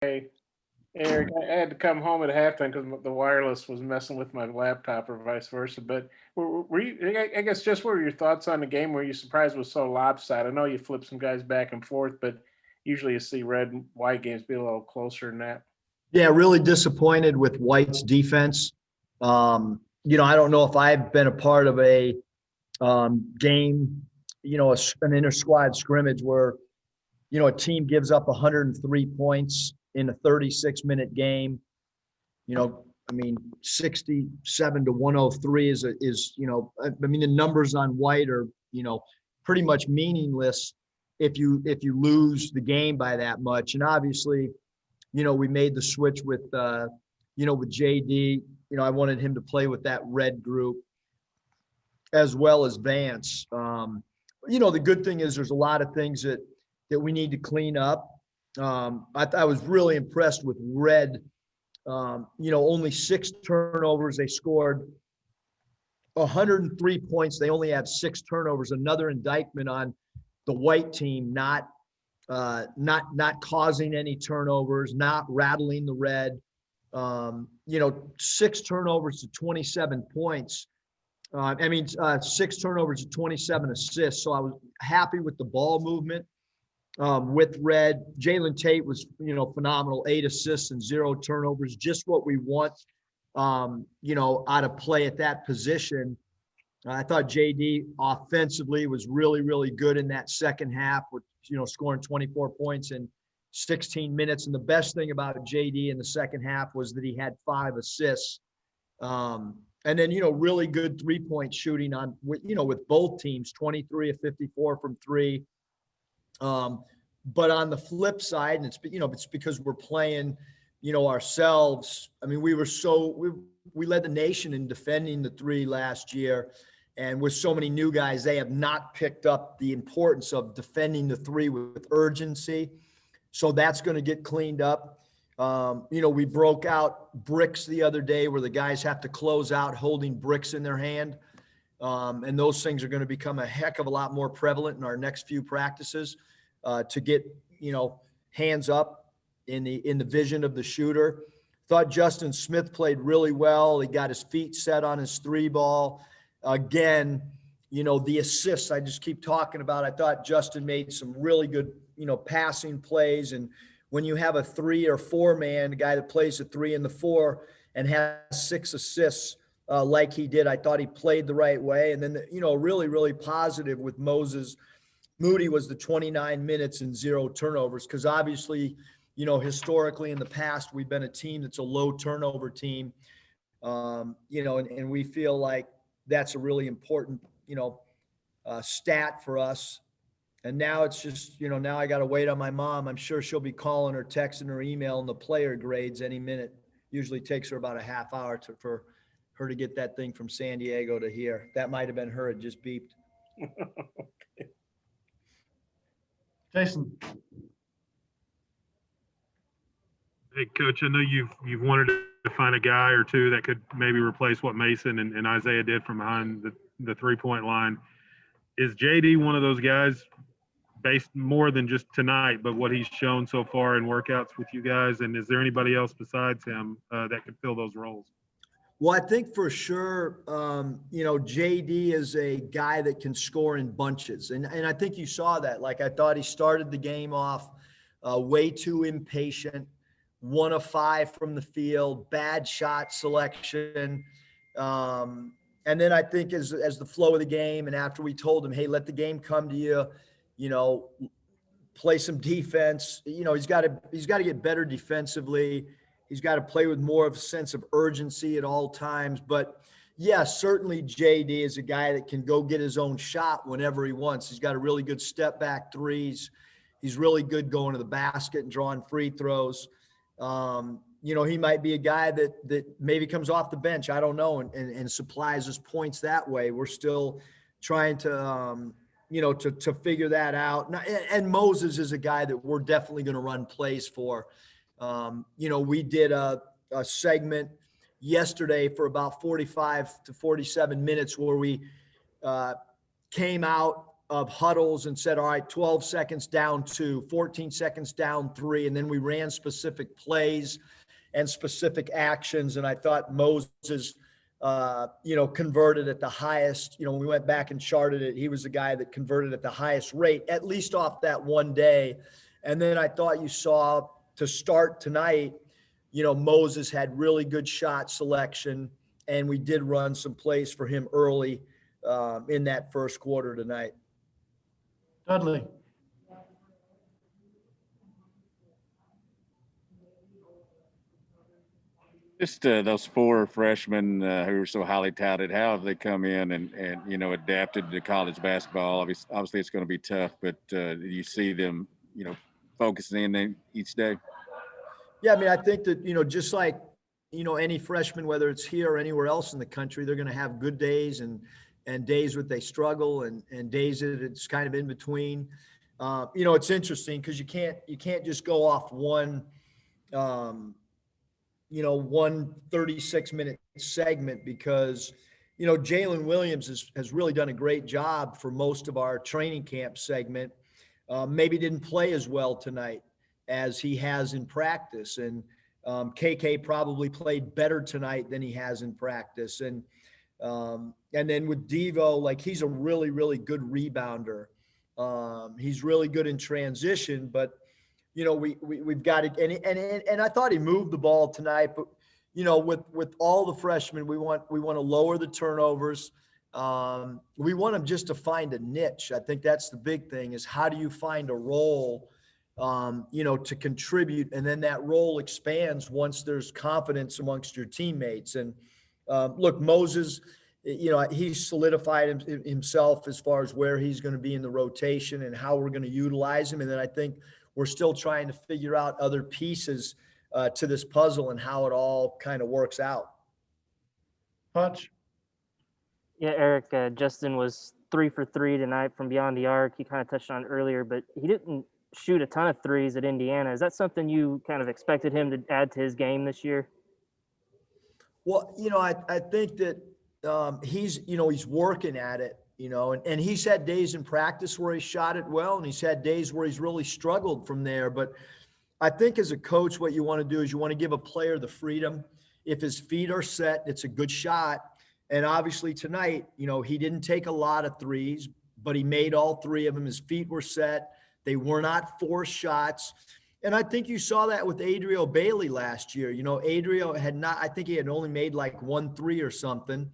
Hey, Eric, I had to come home at halftime because the wireless was messing with my laptop or vice versa. But were you, I guess, just what were your thoughts on the game? Were you surprised it was so lopsided? I know you flip some guys back and forth, but usually you see red and white games be a little closer than that. Yeah, really disappointed with White's defense. I don't know if I've been a part of a game, an inter squad scrimmage where, a team gives up 103 points in a 36-minute game. 67 to 103 the numbers on White are, pretty much meaningless if you lose the game by that much. And obviously, we made the switch with JD. I wanted him to play with that red group as well as Vance. The good thing is there's a lot of things that we need to clean up. I was really impressed with red. Only 6 turnovers. They scored 103 points. They only have 6 turnovers. Another indictment on the White team not causing any turnovers, not rattling the red. 6 turnovers to 27 points. 6 turnovers to 27 assists. So I was happy with the ball movement with red. Jalen Tate was, phenomenal. 8 assists and 0 turnovers. Just what we want, out of play at that position. I thought JD offensively was really, really good in that second half with, scoring 24 points in 16 minutes. And the best thing about JD in the second half was that he had 5 assists. And then, really good 3-point shooting with both teams, 23 of 54 from 3. But on the flip side, and it's because we're playing, ourselves. I mean, we led the nation in defending the 3 last year. And with so many new guys, they have not picked up the importance of defending the 3 with urgency. So that's going to get cleaned up. We broke out bricks the other day where the guys have to close out holding bricks in their hand. And those things are going to become a heck of a lot more prevalent in our next few practices to get, hands up in the vision of the shooter. Thought Justin Smith played really well. He got his feet set on his 3 ball. Again, the assists I just keep talking about. I thought Justin made some really good, passing plays. And when you have a 3 or 4 man, a guy that plays the 3 and the 4 and has 6 assists like he did, I thought he played the right way. And then, really, really positive with Moses Moody was the 29 minutes and 0 turnovers. Because obviously, historically in the past, we've been a team that's a low turnover team. And we feel like that's a really important, stat for us. And now it's just, now I got to wait on my mom. I'm sure she'll be calling or texting or emailing the player grades any minute. Usually takes her about a half hour for her to get that thing from San Diego to here. That might have been her. It just beeped. Jason. Hey, Coach, I know you've wanted to find a guy or two that could maybe replace what Mason and Isaiah did from behind the 3-point line. Is JD one of those guys, based more than just tonight, but what he's shown so far in workouts with you guys? And is there anybody else besides him that could fill those roles? Well, I think for sure, JD is a guy that can score in bunches. And I think you saw that. Like, I thought he started the game off way too impatient, 1 of 5 from the field, bad shot selection. And then I think as the flow of the game, and after we told him, hey, let the game come to you, play some defense, he's got to get better defensively. He's got to play with more of a sense of urgency at all times. But yeah, certainly JD is a guy that can go get his own shot whenever he wants. He's got a really good step back 3s. He's really good going to the basket and drawing free throws. He might be a guy that maybe comes off the bench. I don't know, and supplies his points that way. We're still trying to, to figure that out. And Moses is a guy that we're definitely going to run plays for. We did a segment yesterday for about 45 to 47 minutes where we came out of huddles and said, all right, 12 seconds down 2, 14 seconds down 3. And then we ran specific plays and specific actions. And I thought Moses, converted at the highest. When we went back and charted it, he was the guy that converted at the highest rate, at least off that one day. And then I thought you saw to start tonight, Moses had really good shot selection, and we did run some plays for him early in that first quarter tonight. Dudley. Just those 4 freshmen who are so highly touted, how have they come in and adapted to college basketball? Obviously, it's going to be tough, but do you see them, focusing in each day? Yeah, I mean, I think that, just like, any freshman, whether it's here or anywhere else in the country, they're going to have good days and days where they struggle and days that it's kind of in between. It's interesting because you can't just go off one 36-minute segment because, Jalen Williams has really done a great job for most of our training camp segment. Maybe didn't play as well tonight as he has in practice. And KK probably played better tonight than he has in practice. And then with Devo, like he's a really, really good rebounder. He's really good in transition, but we've got it. And I thought he moved the ball tonight, but with all the freshmen, we want to lower the turnovers. We want them just to find a niche. I think that's the big thing is how do you find a role, to contribute. And then that role expands once there's confidence amongst your teammates. And look, Moses, he's solidified himself as far as where he's going to be in the rotation and how we're going to utilize him. And then I think we're still trying to figure out other pieces to this puzzle and how it all kind of works out. Hutch. Yeah, Eric, Justin was 3 for 3 tonight from beyond the arc. You kind of touched on it earlier, but he didn't shoot a ton of threes at Indiana. Is that something you kind of expected him to add to his game this year? Well, I think that he's working at it, and he's had days in practice where he shot it well, and he's had days where he's really struggled from there. But I think as a coach, what you want to do is you want to give a player the freedom. If his feet are set, it's a good shot. And obviously tonight, he didn't take a lot of threes, but he made all 3 of them. His feet were set. They were not forced shots. And I think you saw that with Adrio Bailey last year. Adrio I think he had only made like 1 3 or something.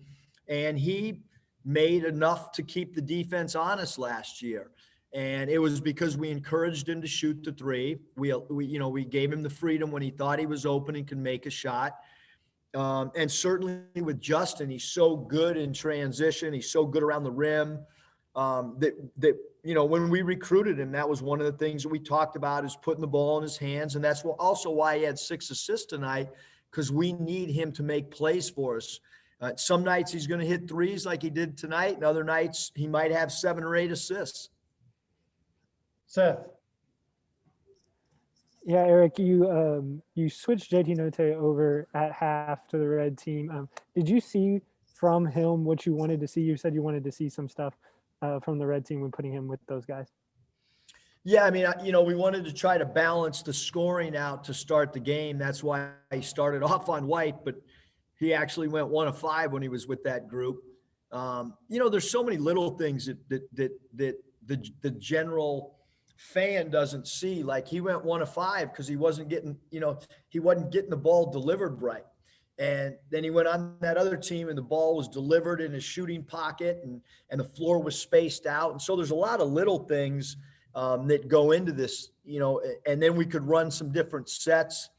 And he made enough to keep the defense honest last year. And it was because we encouraged him to shoot the 3. We gave him the freedom when he thought he was open and could make a shot. And certainly with Justin, he's so good in transition. He's so good around the rim that when we recruited him, that was one of the things that we talked about is putting the ball in his hands. And that's also why he had 6 assists tonight, because we need him to make plays for us. Some nights he's going to hit 3s like he did tonight, and other nights he might have 7 or 8 assists. Seth. Yeah, Eric, you switched JT Note over at half to the red team. Did you see from him what you wanted to see? You said you wanted to see some stuff from the red team when putting him with those guys. Yeah, I mean, we wanted to try to balance the scoring out to start the game. That's why he started off on White, but he actually went 1 of 5 when he was with that group. There's so many little things that the general fan doesn't see. Like he went 1 of 5 because he wasn't getting the ball delivered right. And then he went on that other team and the ball was delivered in his shooting pocket and the floor was spaced out. And so there's a lot of little things that go into this, and then we could run some different sets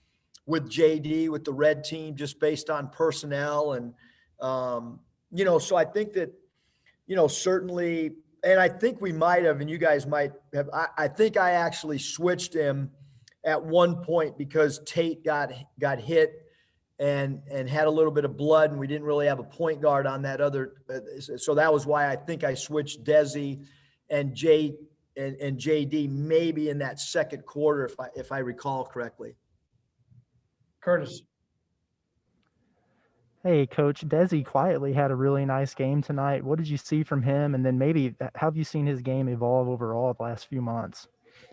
with JD, with the red team, just based on personnel. And, so I think that, certainly, and I think we might have, and you guys might have, I think I actually switched him at one point because Tate got hit and had a little bit of blood, and we didn't really have a point guard on that other. So that was why I think I switched Desi and JD maybe in that second quarter, if I recall correctly. Curtis. Hey, Coach, Desi quietly had a really nice game tonight. What did you see from him? And then maybe how have you seen his game evolve overall the last few months?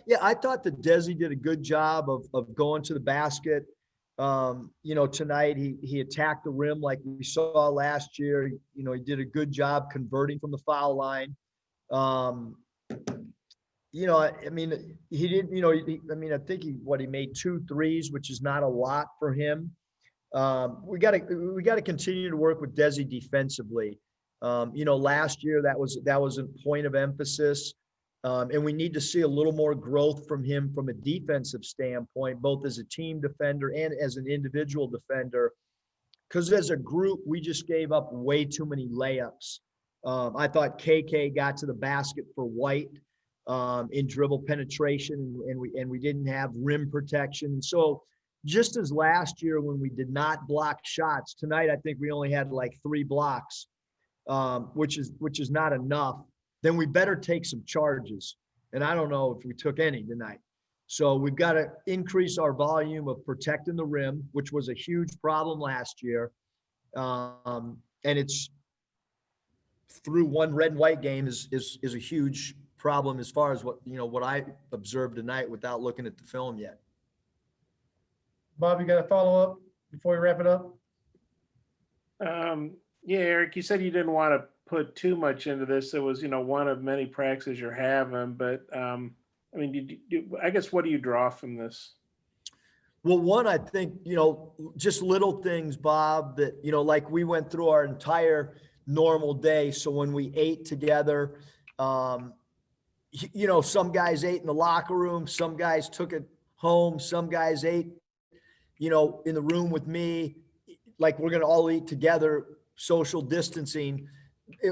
Yeah, I thought that Desi did a good job of going to the basket. Tonight he attacked the rim like we saw last year. He did a good job converting from the foul line. I mean, he didn't, I think he made 2 threes, which is not a lot for him. We got to continue to work with Desi defensively. Last year that was a point of emphasis. And we need to see a little more growth from him from a defensive standpoint, both as a team defender and as an individual defender. Because as a group, we just gave up way too many layups. I thought KK got to the basket for White in dribble penetration, and we didn't have rim protection. So just as last year when we did not block shots, tonight I think we only had like 3 blocks, which is not enough. Then we better take some charges. And I don't know if we took any tonight. So we've got to increase our volume of protecting the rim, which was a huge problem last year. And it's through one red and white game is a huge problem as far as what I observed tonight without looking at the film yet. Bob, you got a follow-up before we wrap it up? Yeah, Eric, you said you didn't want to put too much into this. It was, one of many practices you're having, but I mean, I guess what do you draw from this? Well, one, I think, just little things, Bob, that, like we went through our entire normal day. So when we ate together, some guys ate in the locker room, some guys took it home, some guys ate, in the room with me, like we're going to all eat together, social distancing.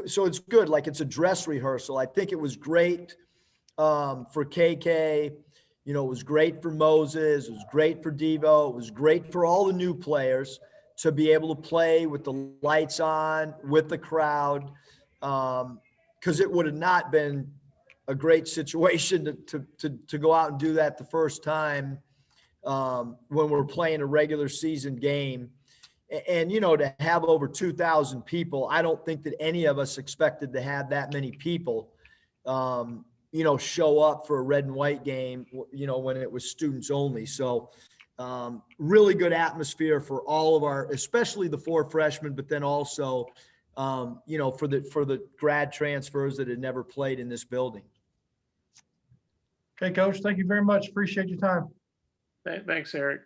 So it's good. Like it's a dress rehearsal. I think it was great for KK. It was great for Moses. It was great for Devo. It was great for all the new players to be able to play with the lights on, with the crowd, because it would have not been a great situation to go out and do that the first time when we're playing a regular season game. And, to have over 2,000 people, I don't think that any of us expected to have that many people, show up for a red and white game, when it was students only. So really good atmosphere for all of especially the 4 freshmen, but then also, for the grad transfers that had never played in this building. Okay, Coach, thank you very much. Appreciate your time. Thanks, Eric.